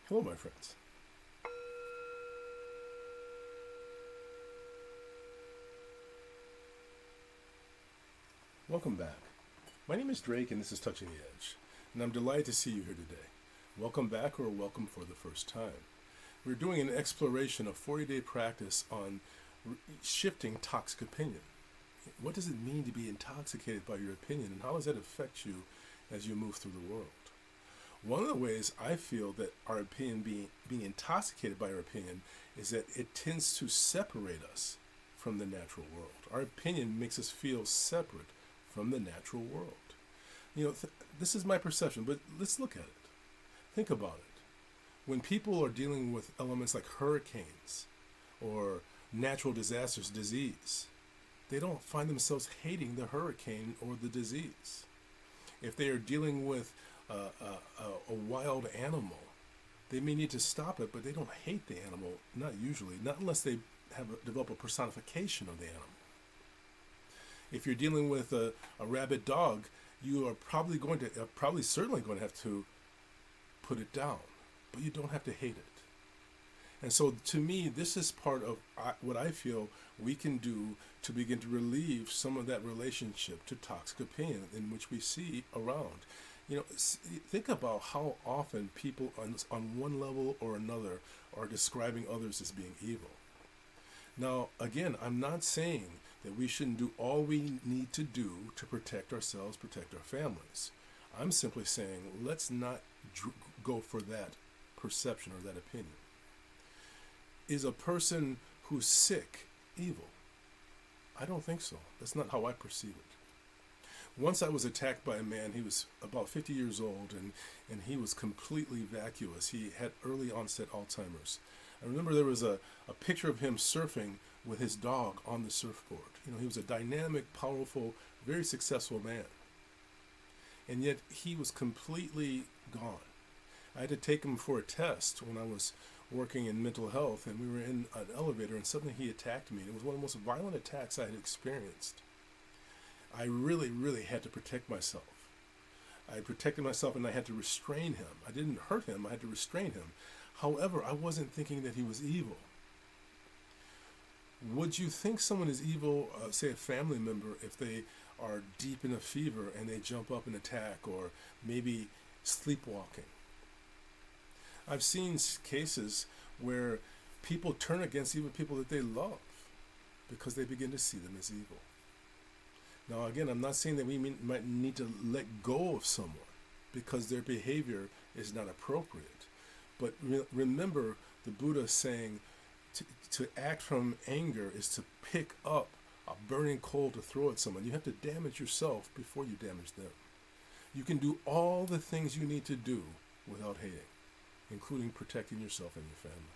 Hello, my friends. Welcome back. My name is Drake, and this is Touching the Edge, and I'm delighted to see you here today. Welcome back, or welcome for the first time. We're doing an exploration of 40-day practice on shifting toxic opinion. What does it mean to be intoxicated by your opinion, and how does that affect you as you move through the world? One of the ways I feel that our opinion, being intoxicated by our opinion, is that it tends to separate us from the natural world. Our opinion makes us feel separate from the natural world. This is my perception, but let's look at it. Think about it. When people are dealing with elements like hurricanes or natural disasters, disease, they don't find themselves hating the hurricane or the disease. If they are dealing with a wild animal, they may need to stop it, but they don't hate the animal, not usually, not unless they develop a personification of the animal. If you're dealing with a rabid dog, you are certainly going to have to put it down, but you don't have to hate it. And so to me, this is part of what I feel we can do to begin to relieve some of that relationship to toxic opinion in which we see around. Think about how often people on one level or another are describing others as being evil. Now, again, I'm not saying that we shouldn't do all we need to do to protect ourselves, protect our families. I'm simply saying let's not go for that perception or that opinion. Is a person who's sick evil? I don't think so. That's not how I perceive it. Once I was attacked by a man. He was about 50 years old, and he was completely vacuous. He had early onset Alzheimer's. I remember there was a picture of him surfing with his dog on the surfboard. He was a dynamic, powerful, very successful man. And yet he was completely gone. I had to take him for a test when I was working in mental health, and we were in an elevator, and suddenly he attacked me. It was one of the most violent attacks I had experienced. I really, really had to protect myself. I protected myself, and I had to restrain him. I didn't hurt him. I had to restrain him. However, I wasn't thinking that he was evil. Would you think someone is evil, say a family member, if they are deep in a fever and they jump up and attack, or maybe sleepwalking? I've seen cases where people turn against even people that they love because they begin to see them as evil. Now, again, I'm not saying that we might need to let go of someone because their behavior is not appropriate. But remember the Buddha saying to act from anger is to pick up a burning coal to throw at someone. You have to damage yourself before you damage them. You can do all the things you need to do without hating, including protecting yourself and your family.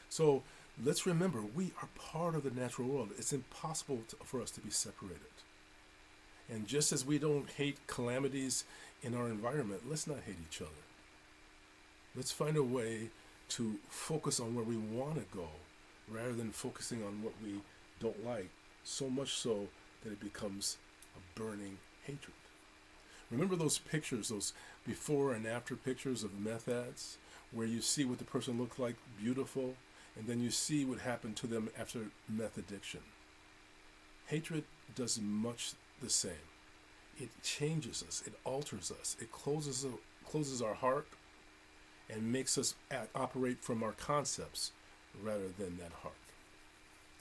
So let's remember, we are part of the natural world. It's impossible for us to be separated. And just as we don't hate calamities in our environment, let's not hate each other. Let's find a way to focus on where we want to go rather than focusing on what we don't like, so much so that it becomes a burning hatred. Remember those pictures, those before and after pictures of meth ads, where you see what the person looked like, beautiful, and then you see what happened to them after meth addiction. Hatred does much the same. It changes us, it alters us, it closes our heart and makes us operate from our concepts rather than that heart.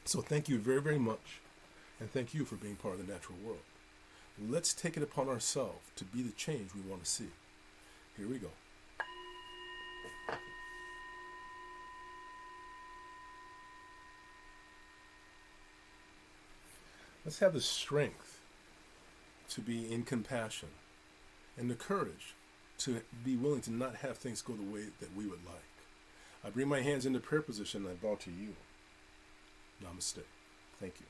So thank you very, very much, and thank you for being part of the natural world. Let's take it upon ourselves to be the change we want to see. Here we go. Let's have the strength to be in compassion and the courage to be willing to not have things go the way that we would like. I bring my hands into prayer position and I bow to you. Namaste. Thank you.